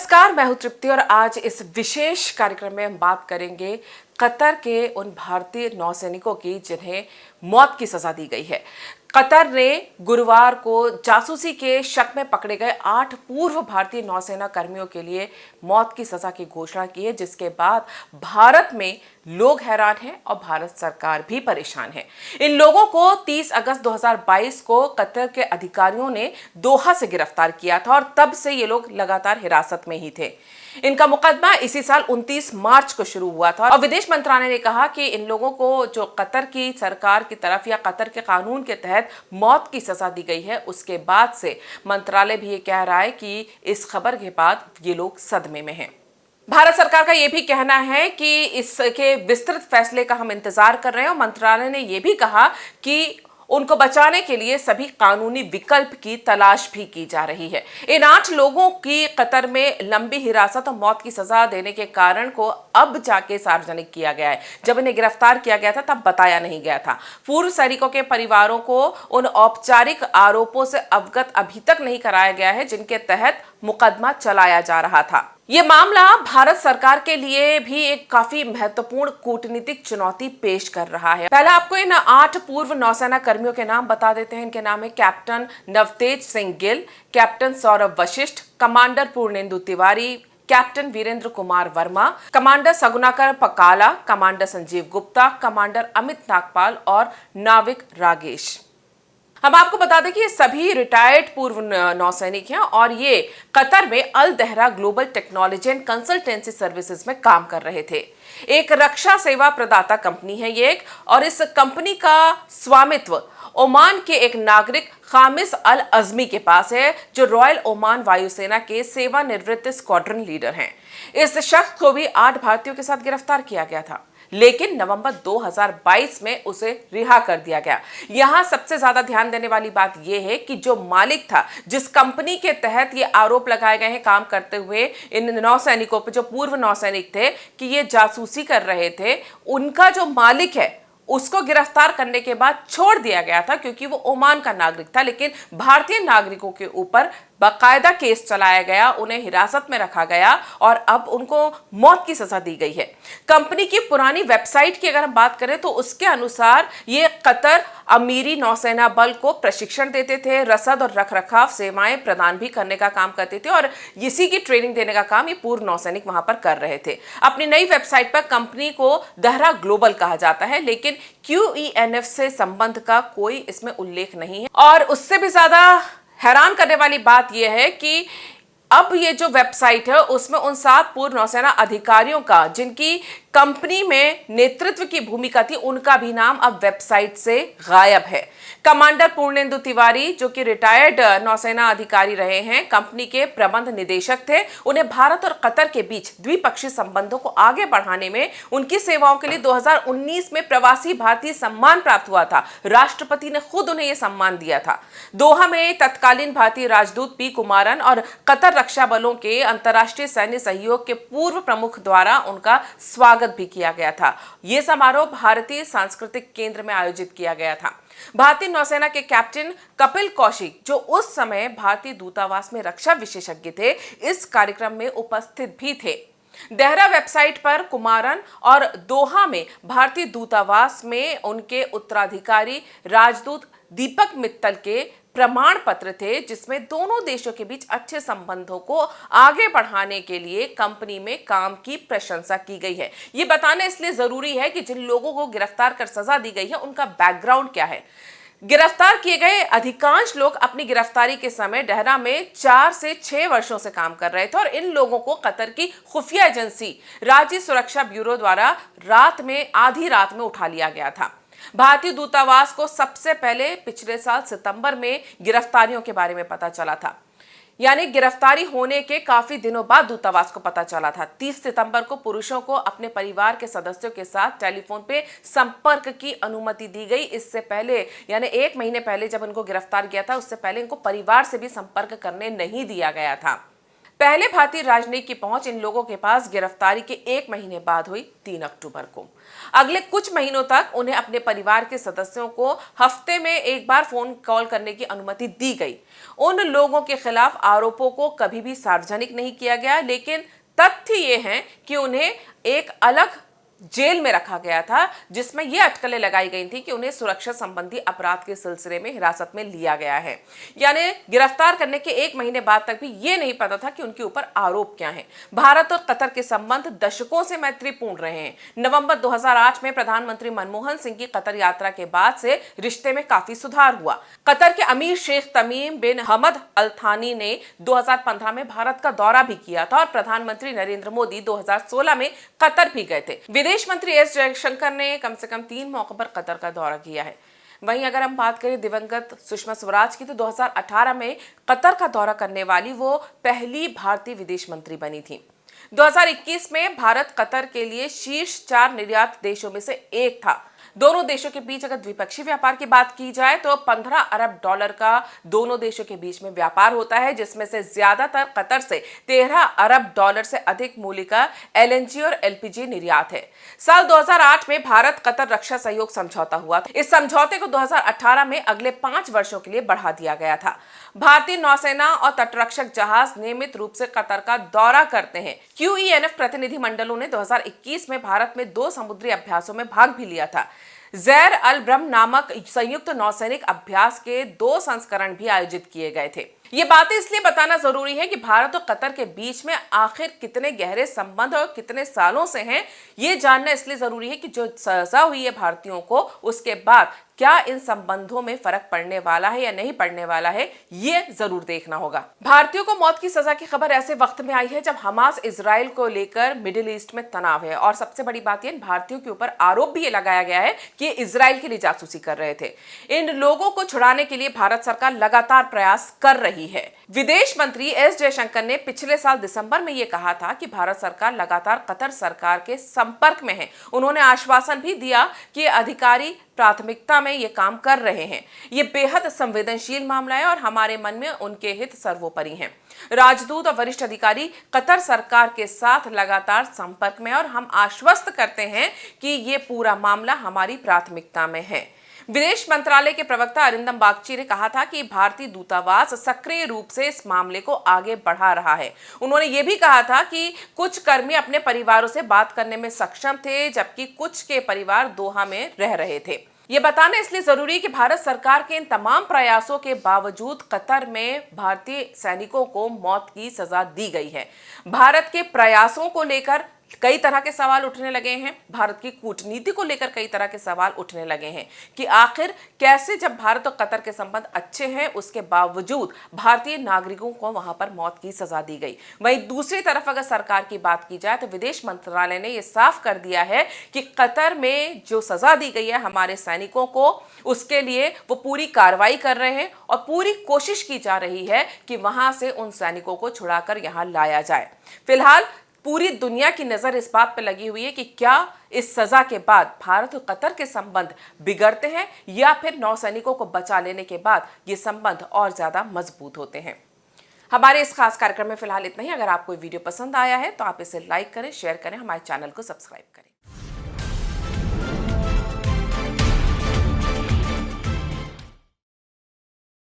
नमस्कार, मैं हूं तृप्ति और आज इस विशेष कार्यक्रम में हम बात करेंगे कतर के उन भारतीय नौसैनिकों की जिन्हें मौत की सजा दी गई है। कतर ने गुरुवार को जासूसी के शक में पकड़े गए 8 पूर्व भारतीय नौसेना कर्मियों के लिए मौत की सजा की घोषणा की है, जिसके बाद भारत में लोग हैरान हैं और भारत सरकार भी परेशान है। इन लोगों को 30 अगस्त 2022 को कतर के अधिकारियों ने दोहा से गिरफ्तार किया था और तब से ये लोग लगातार हिरासत में ही थे। इनका मुकदमा इसी साल 29 मार्च को शुरू हुआ था और विदेश मंत्रालय ने कहा कि इन लोगों को जो कतर की सरकार की तरफ या कतर के कानून के तहत मौत की सजा दी गई है, उसके बाद से मंत्रालय भी ये कह रहा है कि इस खबर के बाद ये लोग सदमे में हैं। भारत सरकार का यह भी कहना है कि इसके विस्तृत फैसले का हम इंतजार कर रहे हैं और मंत्रालय ने यह भी कहा कि उनको बचाने के लिए सभी कानूनी विकल्प की तलाश भी की जा रही है। इन 8 लोगों की कतर में लंबी हिरासत और मौत की सजा देने के कारण को अब जाके सार्वजनिक किया गया है। जब इन्हें गिरफ्तार किया गया था तब बताया नहीं गया था। पूर्व सैनिकों के परिवारों को उन औपचारिक आरोपों से अवगत अभी तक नहीं कराया गया है जिनके तहत मुकदमा चलाया जा रहा था। ये मामला भारत सरकार के लिए भी एक काफी महत्वपूर्ण कूटनीतिक चुनौती पेश कर रहा है। पहले आपको इन 8 पूर्व नौसेना कर्मियों के नाम बता देते हैं। इनके नाम है captain Navtej Singh Gill, captain Saurabh Vashisht, commander Purnendu Tiwari, captain Virendra Kumar Verma, commander Sugunakar Pakala, commander Sanjeev Gupta, commander Amit Nagpal और नाविक रागेश। हम आपको बता दें कि ये सभी रिटायर्ड पूर्व नौसैनिक हैं और ये कतर में Al Dahra global technology and consultancy services में काम कर रहे थे। एक रक्षा सेवा प्रदाता कंपनी है ये और इस कंपनी का स्वामित्व ओमान के एक नागरिक खामिस अल अजमी के पास है, जो रॉयल ओमान वायुसेना के सेवानिवृत्त स्क्वाड्रन लीडर हैं। इस शख्स को भी 8 भारतीयों के साथ गिरफ्तार किया गया था, लेकिन नवंबर 2022 में उसे रिहा कर दिया गया। यहां सबसे ज्यादा ध्यान देने वाली बात यह है कि जो मालिक था, जिस कंपनी के तहत ये आरोप लगाए गए हैं काम करते हुए इन नौसैनिकों पर, जो पूर्व नौसैनिक थे कि ये जासूसी कर रहे थे, उनका जो मालिक है उसको गिरफ्तार करने के बाद छोड़ दिया गया था क्योंकि वो ओमान का नागरिक था। लेकिन भारतीय नागरिकों के ऊपर बाकायदा केस चलाया गया, उन्हें हिरासत में रखा गया और अब उनको मौत की सजा दी गई है। कंपनी की पुरानी वेबसाइट की अगर हम बात करें तो उसके अनुसार ये कतर अमीरी नौसेना बल को प्रशिक्षण देते थे, रसद और रखरखाव सेवाएं प्रदान भी करने का काम करते थे और इसी की ट्रेनिंग देने का काम ये पूर्व नौसैनिक वहां पर कर रहे थे। अपनी नई वेबसाइट पर कंपनी को दहरा ग्लोबल कहा जाता है, लेकिन QENF से संबंध का कोई इसमें उल्लेख नहीं है। और उससे भी ज्यादा हैरान करने वाली बात यह है कि अब ये जो वेबसाइट है उसमें उन 7 पूर्व नौसेना अधिकारियों का, जिनकी कंपनी में नेतृत्व की भूमिका थी, उनका भी नाम अब वेबसाइट से गायब है। कमांडर पूर्णेंदु तिवारी, जो कि रिटायर्ड नौसेना अधिकारी रहे हैं, कंपनी के प्रबंध निदेशक थे। उन्हें भारत और कतर के बीच द्विपक्षीय संबंधों को आगे बढ़ाने में उनकी सेवाओं के लिए 2019 में प्रवासी भारतीय सम्मान प्राप्त हुआ था। राष्ट्रपति ने खुद उन्हें यह सम्मान दिया था। दोहा में तत्कालीन भारतीय राजदूत पी कुमारन और कतर रक्षा बलों के अंतर्राष्ट्रीय सैन्य सहयोग के पूर्व प्रमुख द्वारा उनका स्वागत भी किया गया था। यह समारोह भारतीय सांस्कृतिक केंद्र में आयोजित किया गया था। भारतीय नौसेना के कैप्टन कपिल कौशिक, जो उस समय भारतीय दूतावास में रक्षा विशेषज्ञ थे, इस कार्यक्रम में उपस्थित भी थे। दहरा वेबसाइट पर कुमारन और दोहा में भारतीय दूतावास में उनके उत्तराधिकारी राजदूत दीपक मित्तल के प्रमाण पत्र थे, जिसमें दोनों देशों के बीच अच्छे संबंधों को आगे बढ़ाने के लिए कंपनी में काम की प्रशंसा की गई है। ये बताना इसलिए जरूरी है कि जिन लोगों को गिरफ्तार कर सजा दी गई है उनका बैकग्राउंड क्या है। गिरफ्तार किए गए अधिकांश लोग अपनी गिरफ्तारी के समय दहरा में 4 से 6 वर्षों से काम कर रहे थे और इन लोगों को कतर की खुफिया एजेंसी राज्य सुरक्षा ब्यूरो द्वारा आधी रात में उठा लिया गया था। भारतीय दूतावास को सबसे पहले पिछले साल सितंबर में गिरफ्तारियों के बारे में पता चला था, यानी गिरफ्तारी होने के काफी दिनों बाद दूतावास को पता चला था। 30 सितंबर को पुरुषों को अपने परिवार के सदस्यों के साथ टेलीफोन पे संपर्क की अनुमति दी गई। इससे पहले, यानी 1 महीने पहले जब इनको गिरफ्तार किया था, उससे पहले इनको परिवार से भी संपर्क करने नहीं दिया गया था। पहले भारतीय राजनयिक की पहुंच इन लोगों के पास गिरफ्तारी के 1 महीने बाद हुई, 3 अक्टूबर को। अगले कुछ महीनों तक उन्हें अपने परिवार के सदस्यों को हफ्ते में एक बार फोन कॉल करने की अनुमति दी गई। उन लोगों के खिलाफ आरोपों को कभी भी सार्वजनिक नहीं किया गया, लेकिन तथ्य ये है कि उन्हें एक अलग जेल में रखा गया था, जिसमें यह अटकलें लगाई गई थी कि उन्हें सुरक्षा संबंधी अपराध के सिलसिले में हिरासत में लिया गया है। यानी गिरफ्तार करने के 1 महीने बाद तक भी यह नहीं पता था कि उनके ऊपर आरोप क्या है। भारत और कतर के संबंध दशकों से मैत्रीपूर्ण रहे हैं। नवंबर 2008 में प्रधानमंत्री मनमोहन सिंह की कतर यात्रा के बाद से रिश्ते में काफी सुधार हुआ। कतर के अमीर शेख तमीम बिन हमद अल थानी ने 2015 में भारत का दौरा भी किया था और प्रधानमंत्री नरेंद्र मोदी 2016 में कतर भी गए थे। विदेश मंत्री एस जयशंकर ने कम से कम 3 मौकों पर कतर का दौरा किया है। वहीं अगर हम बात करें दिवंगत सुषमा स्वराज की, तो 2018 में कतर का दौरा करने वाली वो पहली भारतीय विदेश मंत्री बनी थी। 2021 में भारत कतर के लिए शीर्ष 4 निर्यात देशों में से एक था। दोनों देशों के बीच अगर द्विपक्षीय व्यापार की बात की जाए तो 15 अरब डॉलर का दोनों देशों के बीच में व्यापार होता है, जिसमें से ज्यादातर कतर से 13 अरब डॉलर से अधिक मूल्य का एलएनजी और एलपीजी निर्यात है। साल 2008 में भारत कतर रक्षा सहयोग समझौता हुआ था। इस समझौते को 2018 में अगले 5 वर्षों के लिए बढ़ा दिया गया था। भारतीय नौसेना और तटरक्षक जहाज नियमित रूप से कतर का दौरा करते हैं। QENF प्रतिनिधि मंडलों ने 2021 में भारत में 2 समुद्री अभ्यासों में भाग भी लिया था। जैर अल ब्रह्म नामक संयुक्त नौसैनिक अभ्यास के 2 संस्करण भी आयोजित किए गए थे। ये बातें इसलिए बताना जरूरी है कि भारत और कतर के बीच में आखिर कितने गहरे संबंध और कितने सालों से हैं, ये जानना इसलिए जरूरी है कि जो सजा हुई है भारतीयों को, उसके बाद क्या इन संबंधों में फर्क पड़ने वाला है या नहीं पड़ने वाला है, ये जरूर देखना होगा। भारतीयों को मौत की सजा की खबर ऐसे वक्त में आई है जब हमास इजराइल को लेकर मिडिल ईस्ट में तनाव है, और सबसे बड़ी बात यह, भारतीयों के ऊपर आरोप भी ये लगाया गया है कि इजराइल के लिए जासूसी कर रहे थे। इन लोगों को छुड़ाने के लिए भारत सरकार लगातार प्रयास कर रही है। विदेश मंत्री एस जयशंकर ने पिछले साल दिसंबर में यह कहा था कि भारत सरकार लगातार कतर सरकार के संपर्क में है। उन्होंने आश्वासन भी दिया कि अधिकारी प्राथमिकता में ये काम कर रहे हैं। ये बेहद संवेदनशील मामला है और हमारे मन में उनके हित सर्वोपरि हैं। राजदूत और वरिष्ठ अधिकारी कतर सरकार के साथ लगातार संपर्क में, और हम आश्वस्त करते हैं कि ये पूरा मामला हमारी प्राथमिकता में है। विदेश मंत्रालय के प्रवक्ता अरिंदम बागची ने कहा था कि भारतीय दूतावास सक्रिय रूप से इस मामले को आगे बढ़ा रहा है। उन्होंने ये भी कहा था कि कुछ कर्मी अपने परिवारों से बात करने में सक्षम थे, जबकि कुछ के परिवार दोहा में रह रहे थे। ये बताना इसलिए जरूरी है कि भारत सरकार के इन तमाम प्रयासों के बावजूद कतर में भारतीय सैनिकों को मौत की सजा दी गई है। भारत के प्रयासों को लेकर कई तरह के सवाल उठने लगे हैं। भारत की कूटनीति को लेकर कई तरह के सवाल उठने लगे हैं कि आखिर कैसे, जब भारत और कतर के संबंध अच्छे हैं, उसके बावजूद भारतीय नागरिकों को वहां पर मौत की सजा दी गई। वहीं दूसरी तरफ अगर सरकार की बात की जाए तो विदेश मंत्रालय ने यह साफ कर दिया है कि कतर में जो सजा दी गई है हमारे सैनिकों को, उसके लिए वो पूरी कार्रवाई कर रहे हैं और पूरी कोशिश की जा रही है कि वहां से उन सैनिकों को छुड़ाकर यहां लाया जाए। फिलहाल पूरी दुनिया की नजर इस बात पर लगी हुई है कि क्या इस सजा के बाद भारत और कतर के संबंध बिगड़ते हैं या फिर नौसैनिकों को बचा लेने के बाद ये संबंध और ज्यादा मजबूत होते हैं। हमारे इस खास कार्यक्रम में फिलहाल इतना ही। अगर आपको वीडियो पसंद आया है तो आप इसे लाइक करें, शेयर करें, हमारे चैनल को सब्सक्राइब करें।